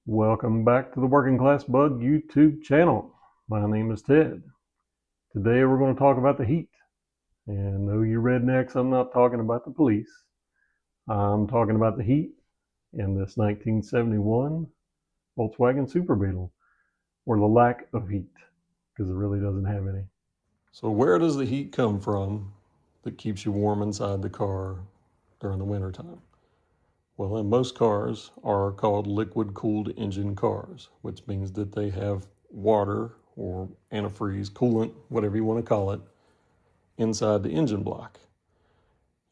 Welcome back to the Working Class Bug YouTube channel. My name is Ted. Today we're going to talk about the heat. And no, you rednecks, I'm not talking about the police. I'm talking about the heat in this 1971 Volkswagen Super Beetle, or the lack of heat, because it really doesn't have any. So where does the heat come from that keeps you warm inside the car during the wintertime? Well, and most cars are called liquid-cooled engine cars, which means that they have water or antifreeze, coolant, whatever you want to call it, inside the engine block.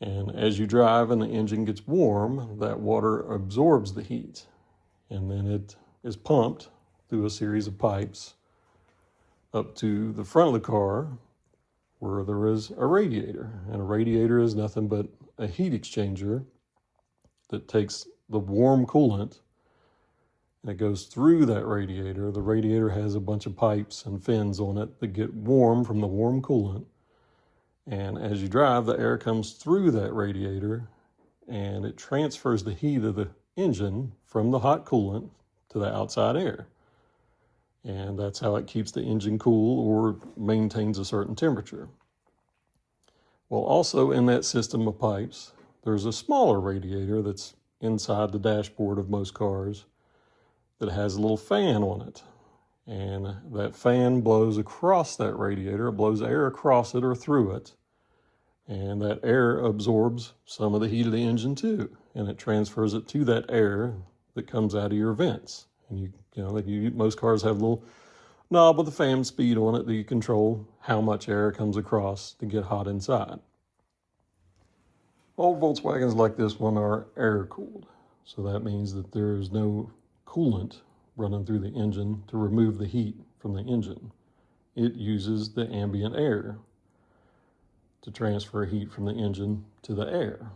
And as you drive and the engine gets warm, that water absorbs the heat, and then it is pumped through a series of pipes up to the front of the car where there is a radiator. And a radiator is nothing but a heat exchanger that takes the warm coolant and it goes through that radiator. The radiator has a bunch of pipes and fins on it that get warm from the warm coolant. And as you drive, the air comes through that radiator and it transfers the heat of the engine from the hot coolant to the outside air. And that's how it keeps the engine cool or maintains a certain temperature. Well, also in that system of pipes, there's a smaller radiator that's inside the dashboard of most cars that has a little fan on it. And that fan blows across that radiator. It blows air across it or through it. And that air absorbs some of the heat of the engine too. And it transfers it to that air that comes out of your vents. And most cars have a little knob with a fan speed on it that you control how much air comes across to get hot inside. All Volkswagens like this one are air-cooled. So that means that there is no coolant running through the engine to remove the heat from the engine. It uses the ambient air to transfer heat from the engine to the air.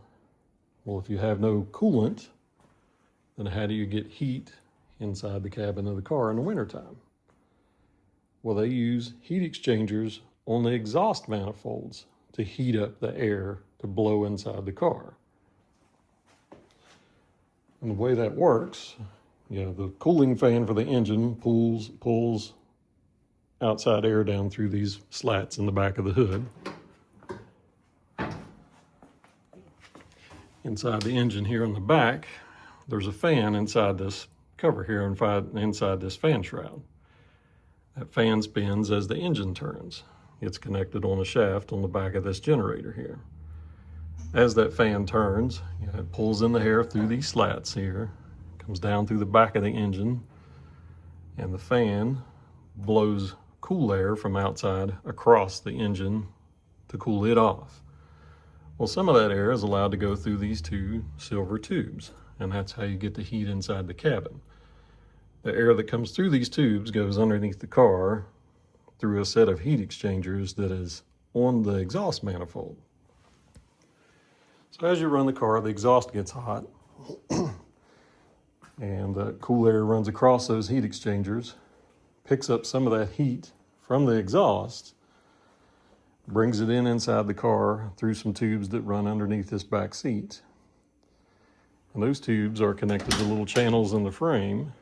Well, if you have no coolant, then how do you get heat inside the cabin of the car in the wintertime? Well, they use heat exchangers on the exhaust manifolds to heat up the air to blow inside the car. And the way that works, the cooling fan for the engine pulls outside air down through these slats in the back of the hood. Inside the engine here in the back, there's a fan inside this cover here inside this fan shroud. That fan spins as the engine turns. It's connected on a shaft on the back of this generator here. As that fan turns, it pulls in the air through these slats here, comes down through the back of the engine, and the fan blows cool air from outside across the engine to cool it off. Well, some of that air is allowed to go through these two silver tubes, and that's how you get the heat inside the cabin. The air that comes through these tubes goes underneath the car through a set of heat exchangers that is on the exhaust manifold. So as you run the car, the exhaust gets hot and the cool air runs across those heat exchangers, picks up some of that heat from the exhaust, brings it inside the car through some tubes that run underneath this back seat. And those tubes are connected to little channels in the frame,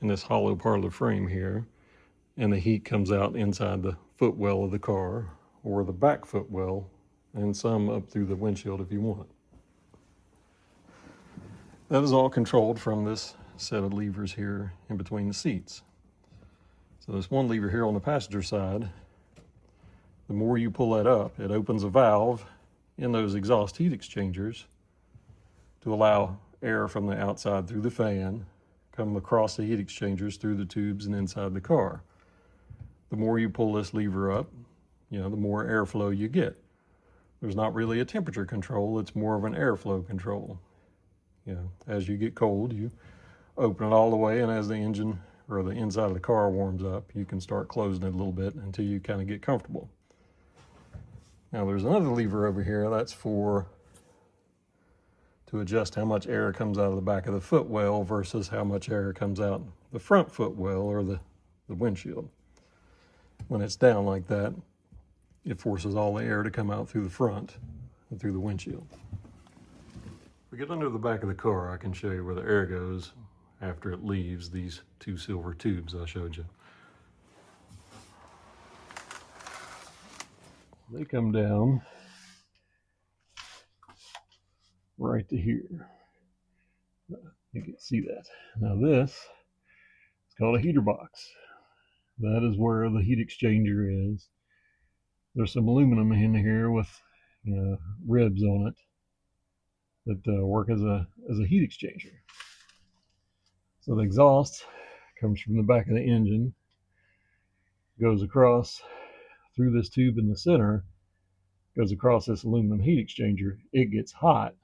in this hollow part of the frame here, and the heat comes out inside the footwell of the car, or the back footwell, and some up through the windshield if you want. That is all controlled from this set of levers here in between the seats. So this one lever here on the passenger side, the more you pull that up, it opens a valve in those exhaust heat exchangers to allow air from the outside through the fan come across the heat exchangers through the tubes and inside the car. The more you pull this lever up, the more airflow you get. There's not really a temperature control, it's more of an airflow control. As you get cold, you open it all the way, and as the engine or the inside of the car warms up, you can start closing it a little bit until you kind of get comfortable. Now there's another lever over here, that's to adjust how much air comes out of the back of the footwell versus how much air comes out the front footwell or the windshield. When it's down like that, it forces all the air to come out through the front and through the windshield. If we get under the back of the car, I can show you where the air goes after it leaves these two silver tubes I showed you. They come down right to here. You can see that. Now this is called a heater box. That is where the heat exchanger is. There's some aluminum in here with ribs on it that work as a heat exchanger. So the exhaust comes from the back of the engine, goes across through this tube in the center, goes across this aluminum heat exchanger. It gets hot.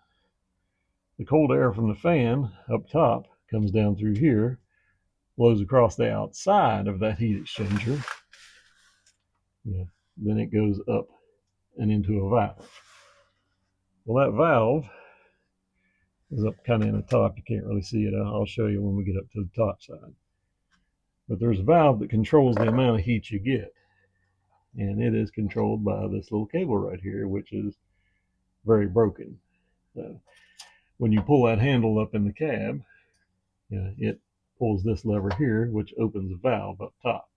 The cold air from the fan up top comes down through here, blows across the outside of that heat exchanger. Then it goes up and into a valve. Well, that valve is up kind of in the top. You can't really see it. I'll show you when we get up to the top side. But there's a valve that controls the amount of heat you get. And it is controlled by this little cable right here, which is very broken. When you pull that handle up in the cab, it pulls this lever here, which opens the valve up top.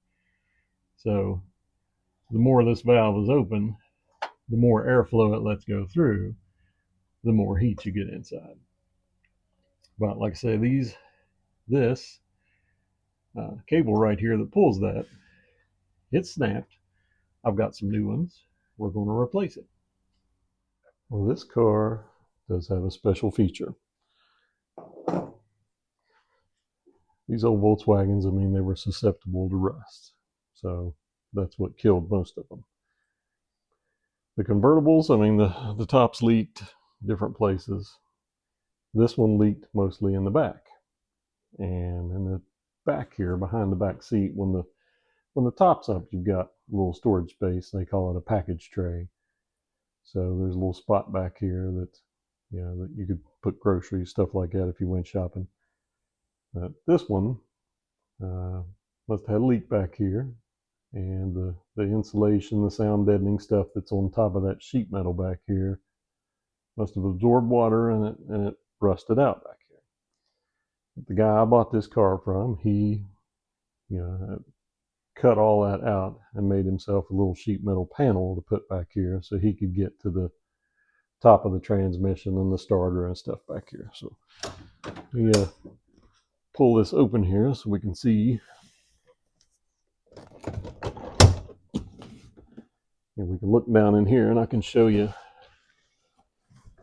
So the more this valve is open, the more airflow it lets go through, the more heat you get inside. But like I say, this cable right here that pulls that, it's snapped. I've got some new ones. We're going to replace it. Well, this car does have a special feature. These old Volkswagens, I mean, they were susceptible to rust. So that's what killed most of them. The convertibles, I mean, the tops leaked different places. This one leaked mostly in the back. And in the back here, behind the back seat, when the top's up, you've got a little storage space. They call it a package tray. So there's a little spot back here that you could put groceries, stuff like that if you went shopping. This one must have had a leak back here, and the insulation, the sound deadening stuff that's on top of that sheet metal back here must have absorbed water and it rusted out back here. But the guy I bought this car from, he cut all that out and made himself a little sheet metal panel to put back here so he could get to the top of the transmission and the starter and stuff back here. So we pull this open here so we can see. And we can look down in here and I can show you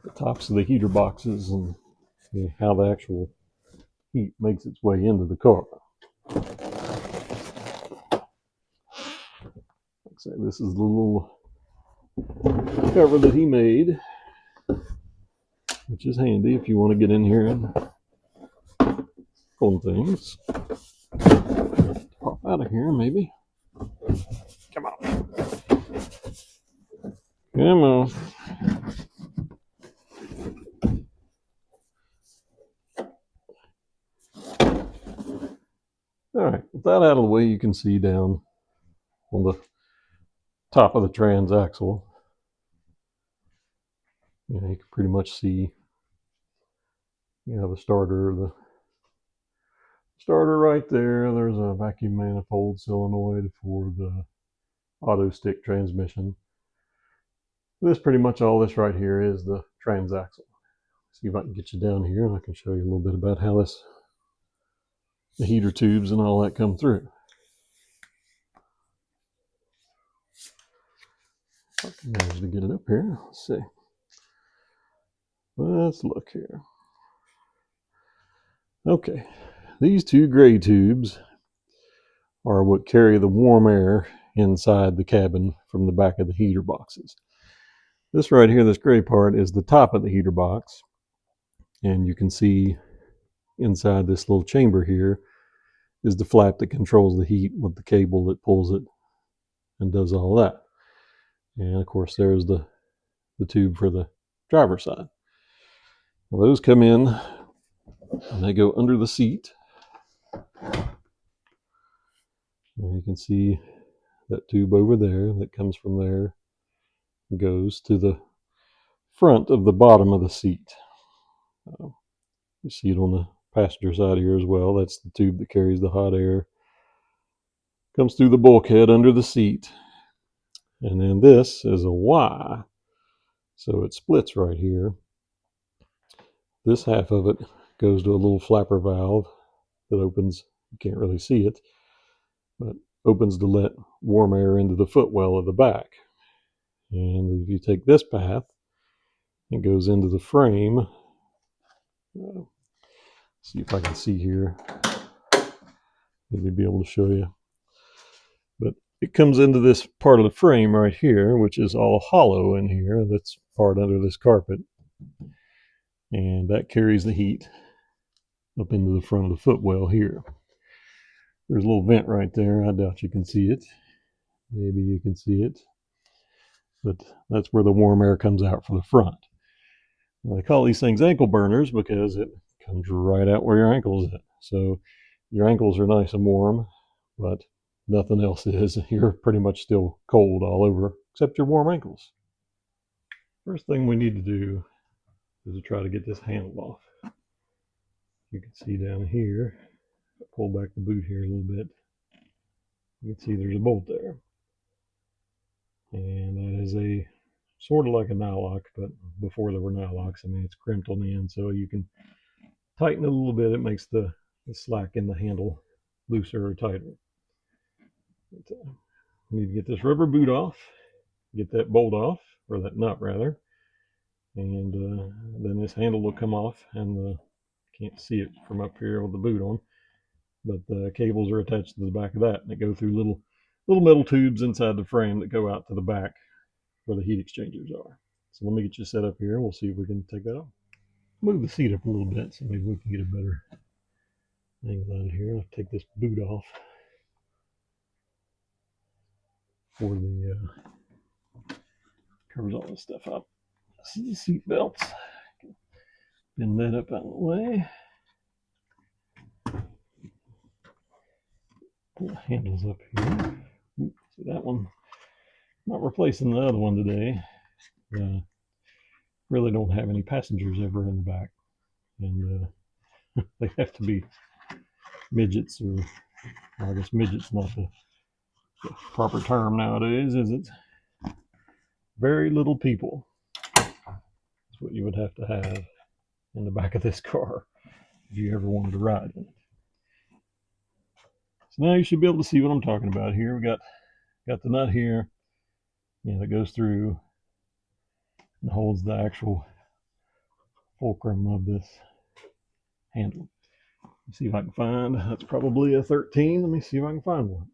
the tops of the heater boxes and how the actual heat makes its way into the car. Like I say, this is the little cover that he made, which is handy if you want to get in here and pull things. Pop out of here, maybe. Come on. Come on. All right, with that out of the way, you can see down on the top of the transaxle. You can pretty much see the starter right there. There's a vacuum manifold solenoid for the auto stick transmission. Pretty much all this right here is the transaxle. See if I can get you down here and I can show you a little bit about how the heater tubes and all that come through. If I can manage to get it up here. Let's see. Let's look here. Okay, these two gray tubes are what carry the warm air inside the cabin from the back of the heater boxes. This right here, this gray part, is the top of the heater box. And you can see inside this little chamber here is the flap that controls the heat with the cable that pulls it and does all that. And of course, there's the tube for the driver's side. Well, those come in and they go under the seat. And you can see that tube over there that comes from there goes to the front of the bottom of the seat. You see it on passenger side here as well. That's the tube that carries the hot air. Comes through the bulkhead under the seat. And then this is a Y. So it splits right here. This half of it goes to a little flapper valve that opens. You can't really see it, but opens to let warm air into the footwell of the back. And if you take this path, it goes into the frame. See if I can see here. Maybe be able to show you. But it comes into this part of the frame right here, which is all hollow in here. That's part under this carpet. And that carries the heat up into the front of the footwell here. There's a little vent right there. I doubt you can see it. Maybe you can see it. But that's where the warm air comes out for the front. Now, they call these things ankle burners because it comes right out where your ankle's at. So your ankles are nice and warm, but nothing else is. You're pretty much still cold all over, except your warm ankles. First thing we need to do is to try to get this handle off. You can see down here, pull back the boot here a little bit. You can see there's a bolt there. And that is a sort of like a nylock, but before there were nylocks, I mean, it's crimped on the end, so you can tighten it a little bit. It makes the slack in the handle looser or tighter. But, we need to get this rubber boot off, get that bolt off, or that nut rather, and then this handle will come off, and can't see it from up here with the boot on, but the cables are attached to the back of that, and they go through little metal tubes inside the frame that go out to the back where the heat exchangers are. So let me get you set up here and we'll see if we can take that off. Move the seat up a little bit so maybe we can get a better angle out of here. I'll take this boot off for the covers all this stuff up. See the seat belts. Bend that up out of the way. Pull the handles up here. Ooh, see that one? Not replacing the other one today. Really don't have any passengers ever in the back, and they have to be midgets, or well, I guess midget's not the proper term nowadays, is it? Very little people. That's what you would have to have in the back of this car if you ever wanted to ride in it. So now you should be able to see what I'm talking about here. We got the nut here, that goes through and holds the actual fulcrum of this handle. Let's see if I can find, that's probably a 13. Let me see if I can find one.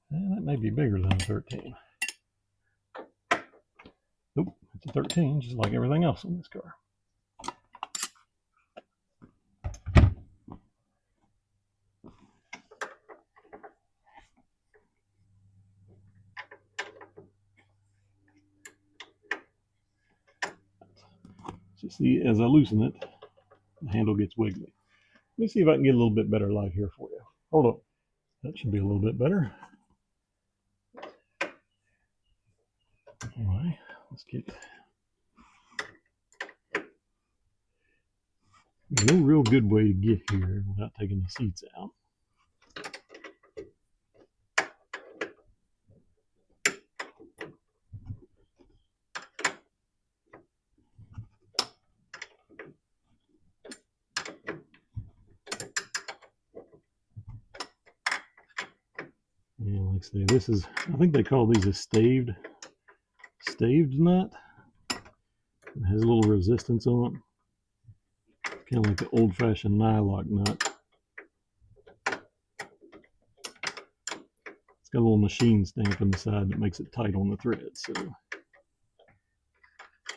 That may be bigger than a 13. Nope, it's a 13, just like everything else in this car. So see, as I loosen it, the handle gets wiggly. Let me see if I can get a little bit better light here for you. Hold on. That should be a little bit better. Anyway, let's get... There's no real good way to get here without taking the seats out. Yeah, like I say, this is, I think they call these a staved nut. It has a little resistance on it. Kind of like the old-fashioned nylock nut. It's got a little machine stamp on the side that makes it tight on the thread, so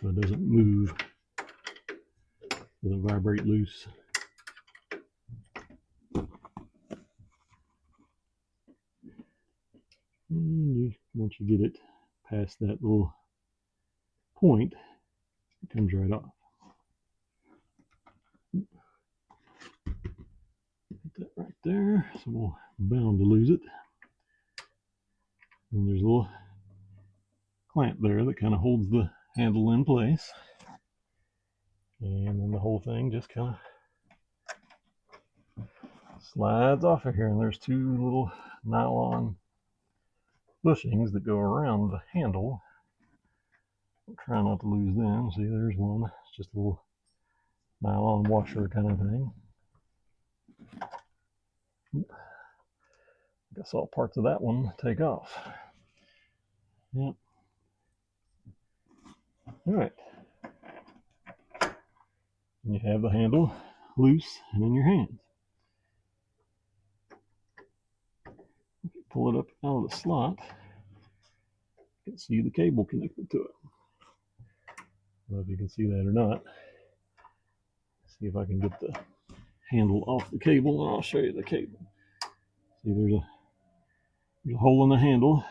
it doesn't move. Doesn't vibrate loose. And once you get it past that little point, it comes right off. Put that right there. So we'll I'm bound to lose it. And there's a little clamp there that kind of holds the handle in place. And then the whole thing just kind of slides off of here. And there's two little nylon bushings that go around the handle. I'm trying not to lose them. See, there's one. It's just a little nylon washer kind of thing. I guess all parts of that one take off. Yep. All right. And you have the handle loose and in your hand. Pull it up out of the slot. You can see the cable connected to it. I don't know if you can see that or not. See if I can get the handle off the cable, and I'll show you the cable. See, there's a hole in the handle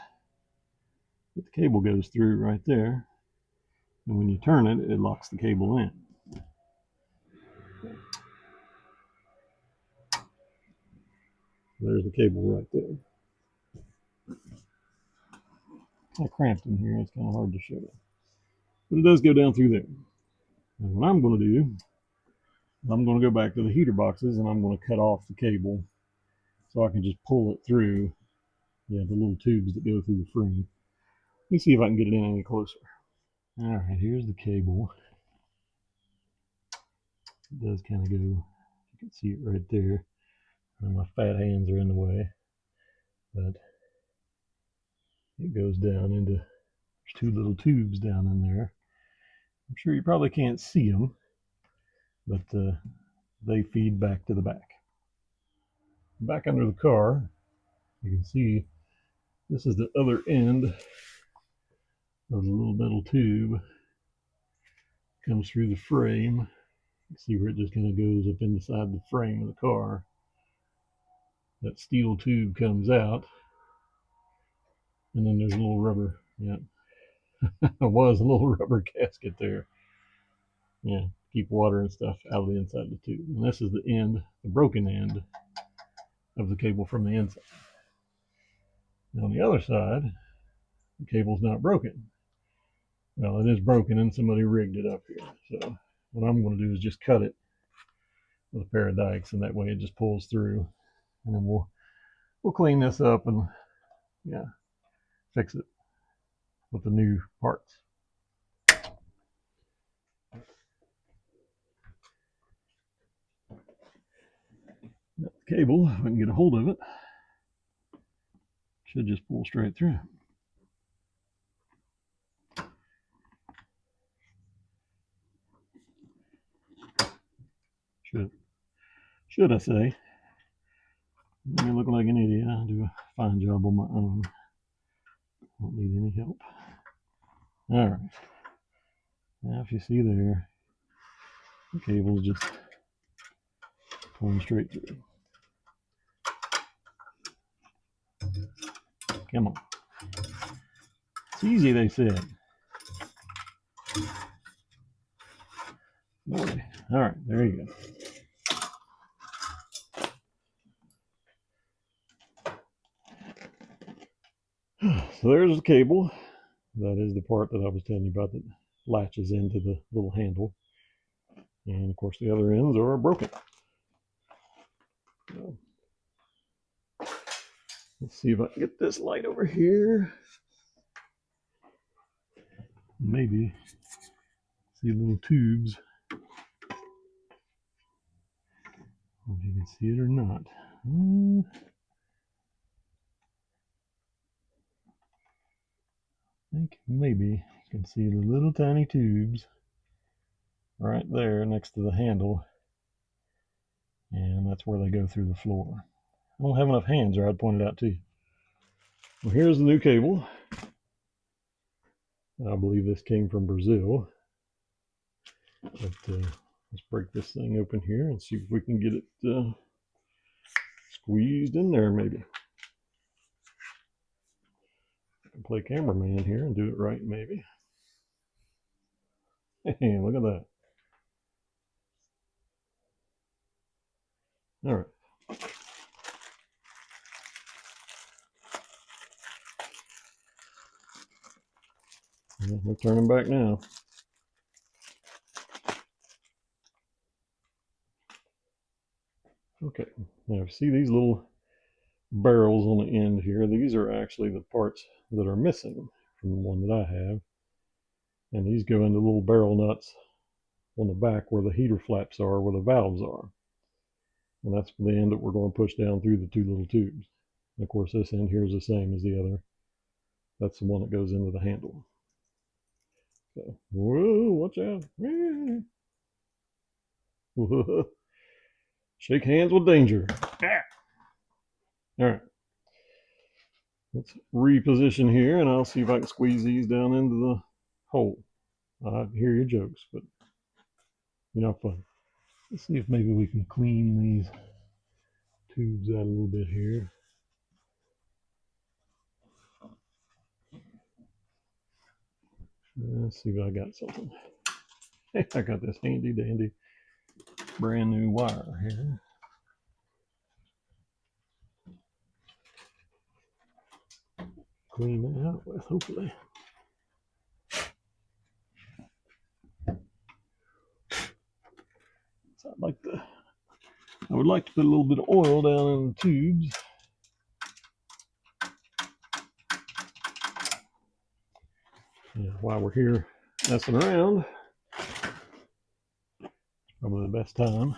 that the cable goes through right there. And when you turn it, it locks the cable in. There's the cable right there. It's all cramped in here. It's kind of hard to show you. But it does go down through there. And what I'm going to do, I'm going to go back to the heater boxes and I'm going to cut off the cable so I can just pull it through the little tubes that go through the frame. Let me see if I can get it in any closer. All right, here's the cable. It does kind of go, you can see it right there. And my fat hands are in the way, but it goes down into, there's two little tubes down in there. I'm sure you probably can't see them, but they feed back to the back. Back under the car, you can see this is the other end of the little metal tube. Comes through the frame. You see where it just kind of goes up inside the frame of the car. That steel tube comes out, and then there's a little rubber, there was a little rubber gasket there. Keep water and stuff out of the inside of the tube. And this is the end, the broken end of the cable from the inside. Now on the other side, the cable's not broken. Well, it is broken and somebody rigged it up here. So what I'm going to do is just cut it with a pair of dikes, and that way it just pulls through. And then we'll clean this up and fix it with the new parts. That cable, if I can get a hold of it, should just pull straight through. Should I say. I look like an idiot. I do a fine job on my own. Don't need any help. All right. Now if you see there, the cable's just pulling straight through. Come on. It's easy, they said. Boy. All right, there you go. So there's the cable. That is the part that I was telling you about that latches into the little handle. And of course the other ends are broken. So, let's see if I can get this light over here. Maybe see little tubes. If you can see it or not. I think maybe you can see the little tiny tubes right there next to the handle, and that's where they go through the floor. I don't have enough hands, or I'd point it out to you. Well, here's the new cable. I believe this came from Brazil. But let's break this thing open here and see if we can get it squeezed in there maybe. I can play cameraman here and do it right maybe. Hey, look at that. All right. Yeah, we're turning back now. Okay, now see these little barrels on the end here? These are actually the parts that are missing from the one that I have. And these go into little barrel nuts on the back where the heater flaps are, where the valves are. And that's the end that we're going to push down through the two little tubes. And of course, this end here is the same as the other. That's the one that goes into the handle. So, whoa, watch out. Whoa. Shake hands with danger. Ah. All right. Let's reposition here, and I'll see if I can squeeze these down into the hole. I hear your jokes, but you're not funny. Let's see if maybe we can clean these tubes out a little bit here. Let's see if I got something. Hey, I got this handy dandy brand new wire here. Clean that out with, hopefully. So I would like to put a little bit of oil down in the tubes. Yeah, while we're here messing around, it's probably the best time to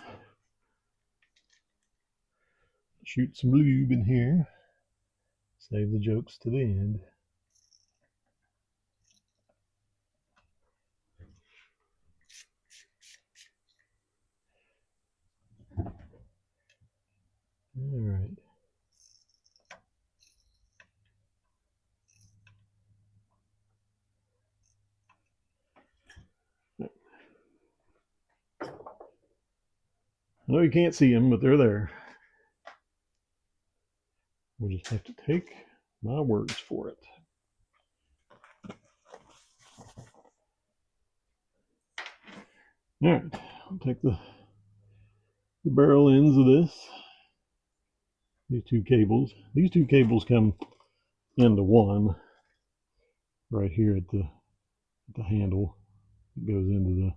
shoot some lube in here. Save the jokes to the end. All right. I know you can't see them, but they're there. We'll just have to take my words for it. All right, I'll take the barrel ends of these two cables. These two cables come into one right here at the handle. It goes into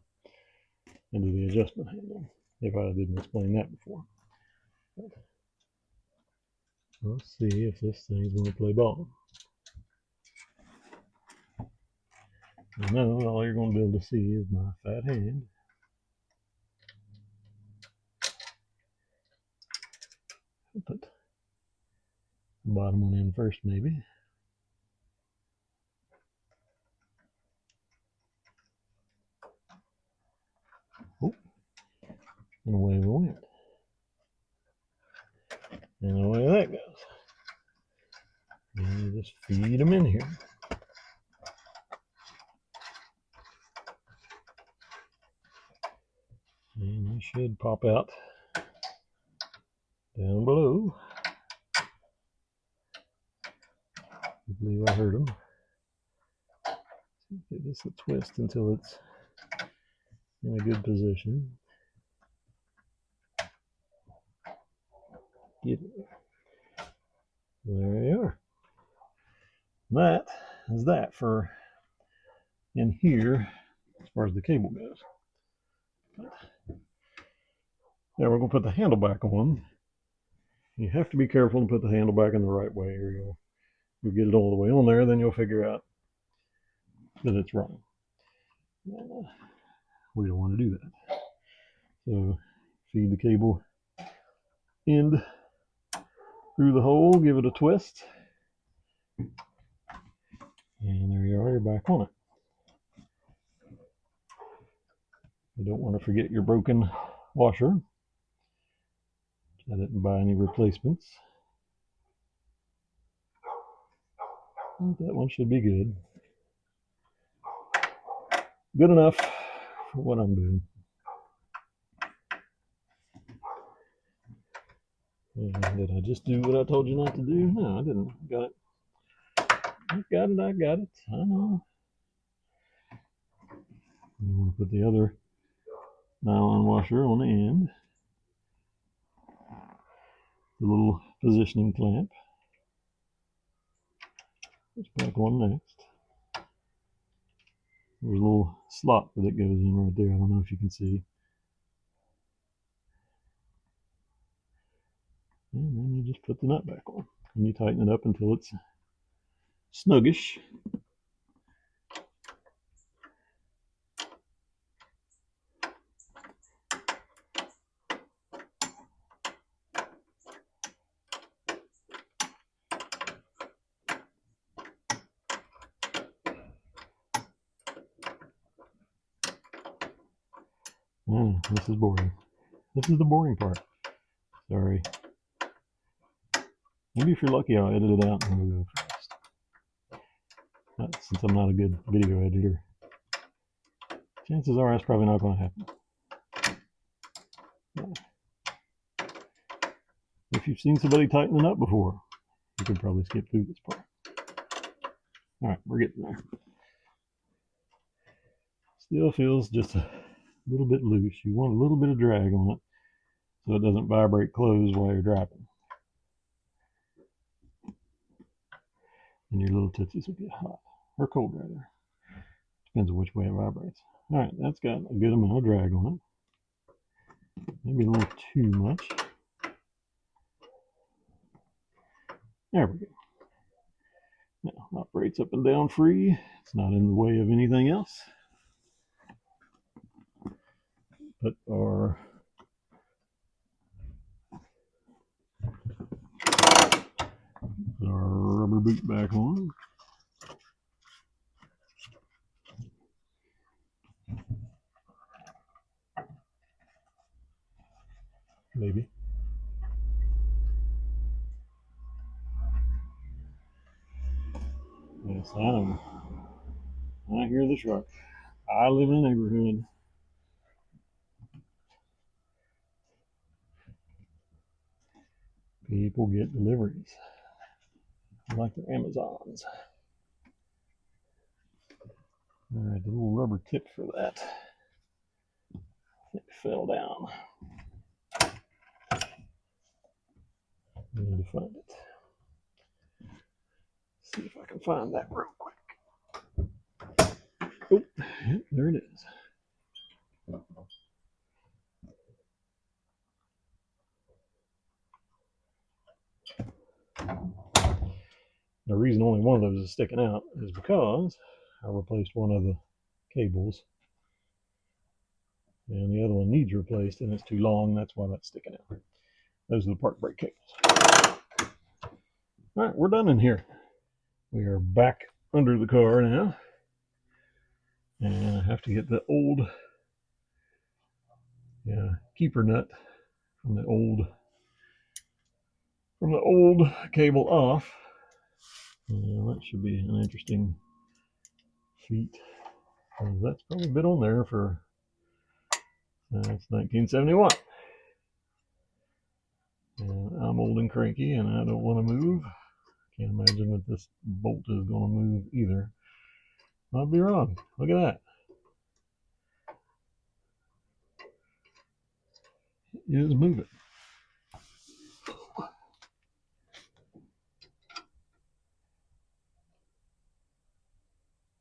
the adjustment handle. If I didn't explain that before. But let's see if this thing's going to play ball. I know all you're going to be able to see is my fat hand. I'll put the bottom one in first, maybe. Oh, and away we went. And away that goes. And you just feed them in here. And they should pop out down below. I believe I heard them. Give this a twist until it's in a good position. Get it. There they are. That is that for in here as far as the cable goes. Now we're going to put the handle back on. You have to be careful to put the handle back in the right way, or you'll get it all the way on there, then you'll figure out that it's wrong. We don't want to do that. So feed the cable end through the hole, give it a twist, and there you are, you're back on it. You don't want to forget your broken washer. I didn't buy any replacements. That one should be good. Good enough for what I'm doing. And did I just do what I told you not to do? No, I didn't. Got it. I got it. I know. You want to put the other nylon washer on the end. The little positioning clamp. Let's back one next. There's a little slot that it goes in right there. I don't know if you can see. And then you just put the nut back on. And you tighten it up until it's snuggish. This is boring. This is the boring part. Sorry. Maybe if you're lucky, I'll edit it out and we'll go fast. Since I'm not a good video editor, chances are that's probably not going to happen. If you've seen somebody tighten it up before, you can probably skip through this part. All right, we're getting there. Still feels just a little bit loose. You want a little bit of drag on it so it doesn't vibrate closed while you're driving. And your little tootsies will get hot, or cold rather. Depends on which way it vibrates. All right, that's got a good amount of drag on it. Maybe a little too much. There we go. Now, operates up and down free. It's not in the way of anything else. Put our rubber boot back on. Maybe. Yes, I know. I hear the truck. I live in a neighborhood. People get deliveries. Like their Amazons. Alright, the little rubber tip for that. It fell down. I need to find it. See if I can find that real quick. Oh, yeah, there it is. The reason only one of those is sticking out is because I replaced one of the cables and the other one needs replaced and it's too long. That's why that's sticking out. Those are the park brake cables. All right, we're done in here. We are back under the car now. And I have to get the old keeper nut from the old cable off. That should be an interesting feat. That's probably been on there for it's 1971. And I'm old and cranky and I don't want to move. Can't imagine that this bolt is going to move either. I'll be wrong. Look at that. It is moving.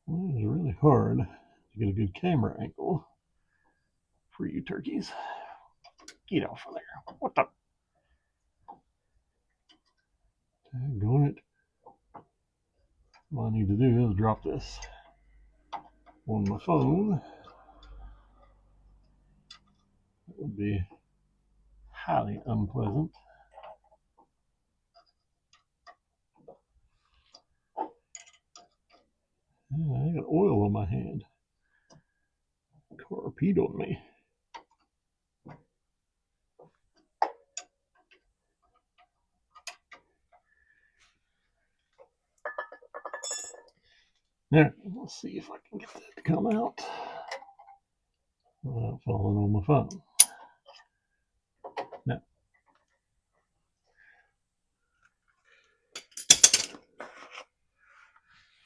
Well, it is really hard to get a good camera angle for you turkeys. Get off of there. What the? Daggone it. What I need to do is drop this on my phone. That would be highly unpleasant. I got oil on my hand. Torpedoed me. There, let's see if I can get that to come out without falling on my phone. Now,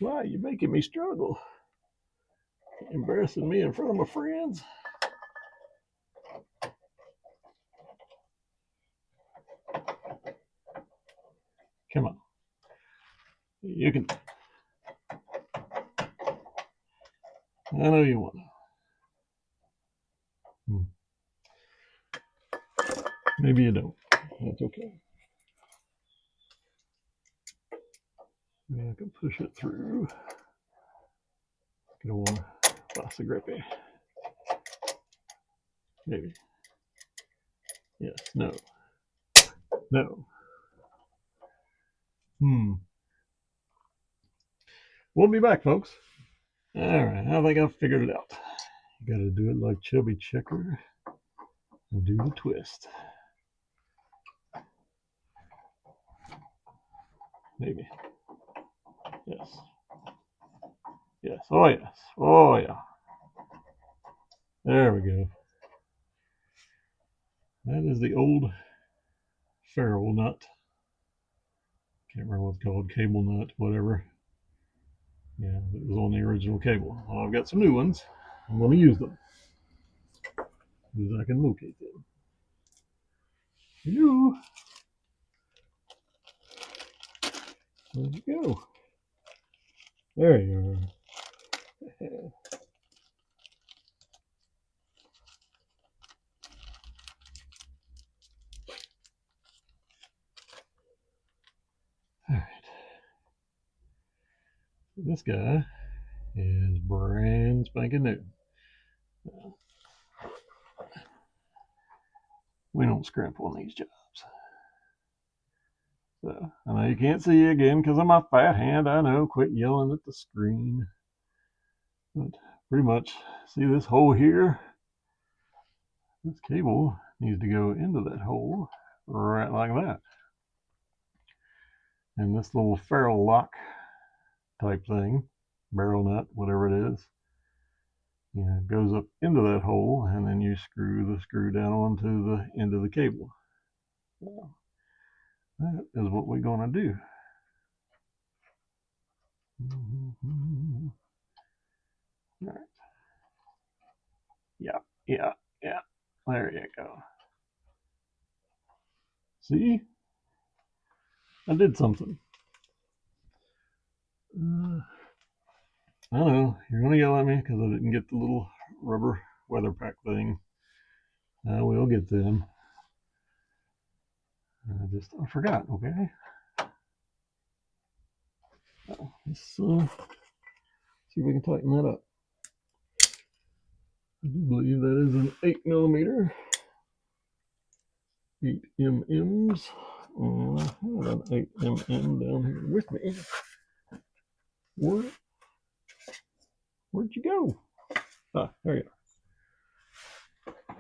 wow, you're making me struggle. Embarrassing me in front of my friends. Come on. You can. I know you want to. Maybe you don't. That's okay. Maybe I can push it through. Get on pasta grippy. Maybe. Yes. No. No. We'll be back, folks. All right. I think I've figured it out. You got to do it like Chubby Checker and do the twist. Maybe. Yes. Yes. Oh, yes. Oh, yeah. There we go. That is the old ferrule nut. Can't remember what it's called. Cable nut, whatever. Yeah, it was on the original cable. Well, I've got some new ones. I'm going to use them. As I can locate them. You. Where'd you go? There you are. All right. This guy is brand spanking new. We don't scrimp on these jobs. So I know you can't see again because of my fat hand. I know. Quit yelling at the screen. But pretty much, see this hole here? This cable needs to go into that hole right like that. And this little ferrule lock type thing, barrel nut, whatever it is, goes up into that hole, and then you screw the screw down onto the end of the cable. So that is what we're going to do. All right. Yeah, yeah, yeah. There you go. See? I did something. I know, you're going to yell at me because I didn't get the little rubber weather pack thing. I will get them. I forgot, okay? Let's see if we can tighten that up. I do believe that is an 8mm. 8 mm's. And I have an 8mm down here with me. Where'd you go? Ah, there you are.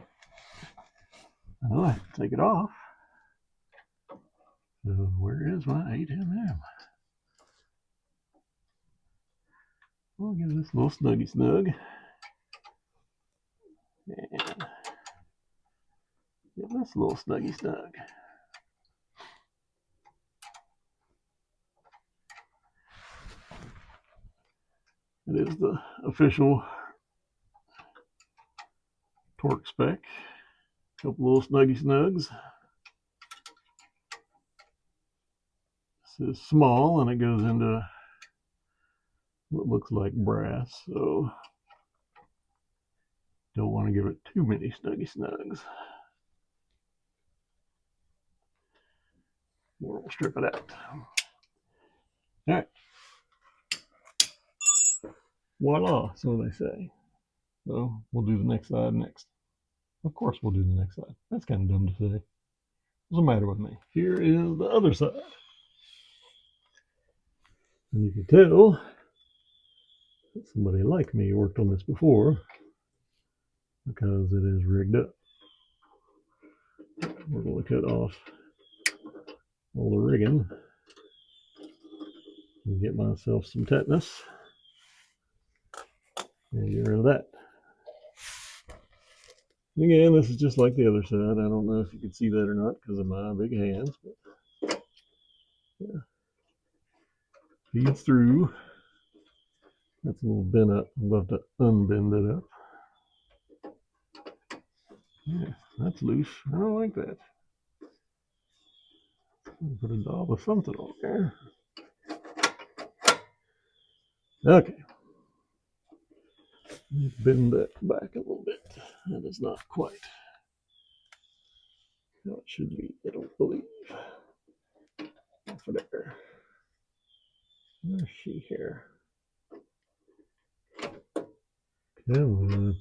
Oh, I have to take it off. So where is my 8mm? I'll give this little snuggy snug. And give this little snuggy snug. It is the official torque spec. Couple little snuggy snugs. This is small and it goes into what looks like brass, so don't want to give it too many snuggy snugs. We'll strip it out. All right. Voila, so they say. So we'll do the next side next. Of course we'll do the next side. That's kind of dumb to say. What's the matter with me? Here is the other side. And you can tell that somebody like me worked on this before because it is rigged up. We're going to cut off all the rigging and get myself some tetanus and get rid of that. Again, this is just like the other side. I don't know if you can see that or not because of my big hands, but yeah. Feeds through. That's a little bent up. I'm going to have to unbend it up. Yeah, that's loose. I don't like that. Put a doll of something on there. Okay. Bend that back a little bit. That is not quite how it should be, I don't believe. For there. Where's she here? Come on.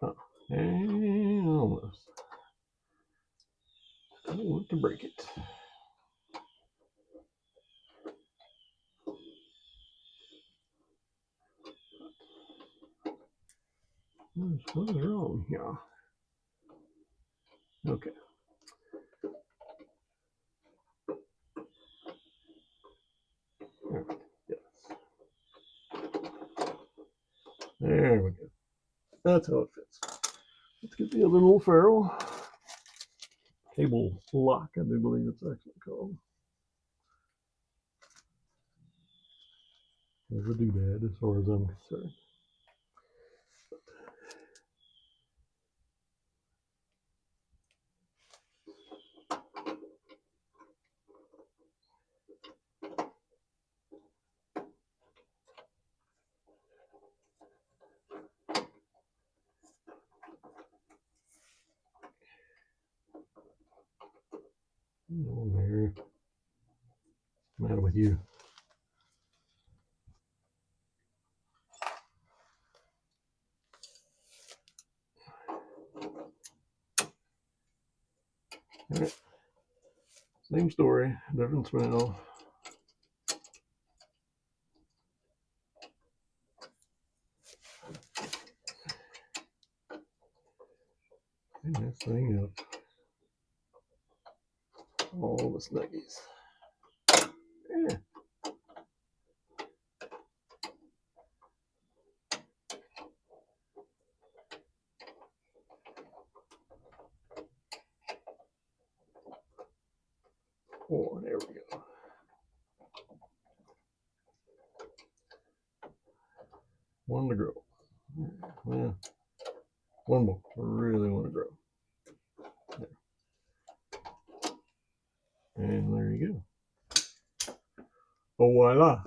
Oh, and almost. I don't want to break it. What is wrong here? Okay. Yes. There we go. That's how it fits. Let's get the other little ferrule. Cable lock, I do believe it's actually called. There's a doodad as far as I'm concerned. Oh, Mary. What's the matter with you? All right. Same story, different smell. Clean this thing up. All the snuggies. Yeah. Oh, there we go. One to grow. Well, one more. I really want to grow. There. And there you go. Oh, voila.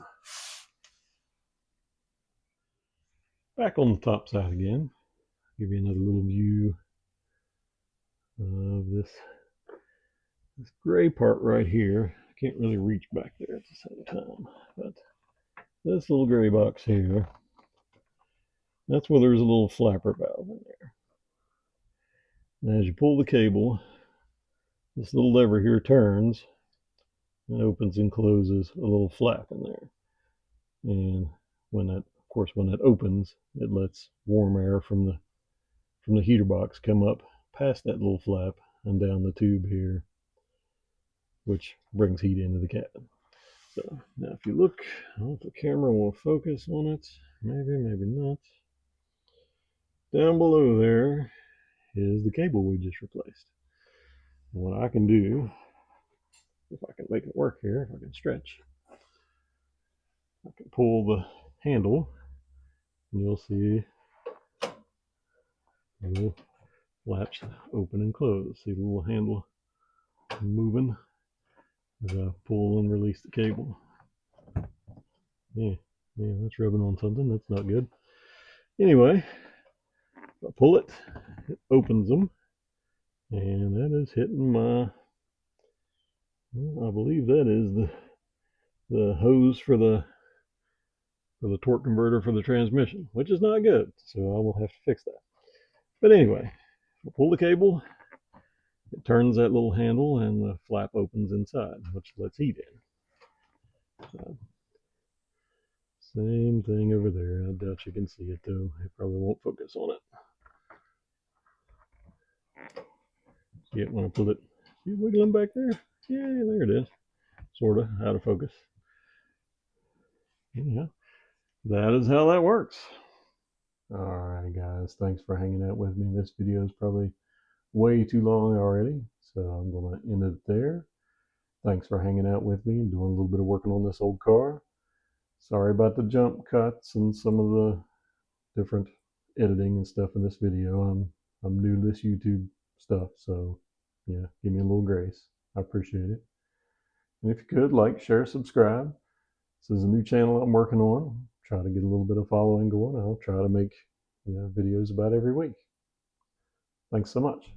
Back on the top side again. Give you another little view of this gray part right here. I can't really reach back there at the same time, but this little gray box here, that's where there's a little flapper valve in there. And as you pull the cable, this little lever here turns and opens and closes a little flap in there. And when that, of course, when that opens, it lets warm air from the heater box come up past that little flap and down the tube here, which brings heat into the cabin. So now if you look, I don't know if the camera will focus on it, maybe not. Down below there is the cable we just replaced. And what I can do, if I can make it work here, if I can stretch, I can pull the handle and you'll see the little flaps open and close. See the little handle moving as I pull and release the cable. Yeah, that's rubbing on something. That's not good. Anyway, if I pull it, it opens them. And that is hitting my, well, I believe that is the hose for the torque converter for the transmission, which is not good. So I will have to fix that. But anyway, I pull the cable, it turns that little handle and the flap opens inside, which lets heat in. So, same thing over there. I doubt you can see it though. It probably won't focus on it. See it when I pull it? See it wiggling back there? Yeah, there it is. Sort of out of focus. Yeah, that is how that works. Alright guys, thanks for hanging out with me. This video is probably way too long already, so I'm going to end it there. Thanks for hanging out with me and doing a little bit of working on this old car. Sorry about the jump cuts and some of the different editing and stuff in this video. I'm new to this YouTube stuff, so yeah, give me a little grace. I appreciate it. And if you could, like, share, subscribe. This is a new channel I'm working on. Try to get a little bit of following going. I'll try to make videos about every week. Thanks so much.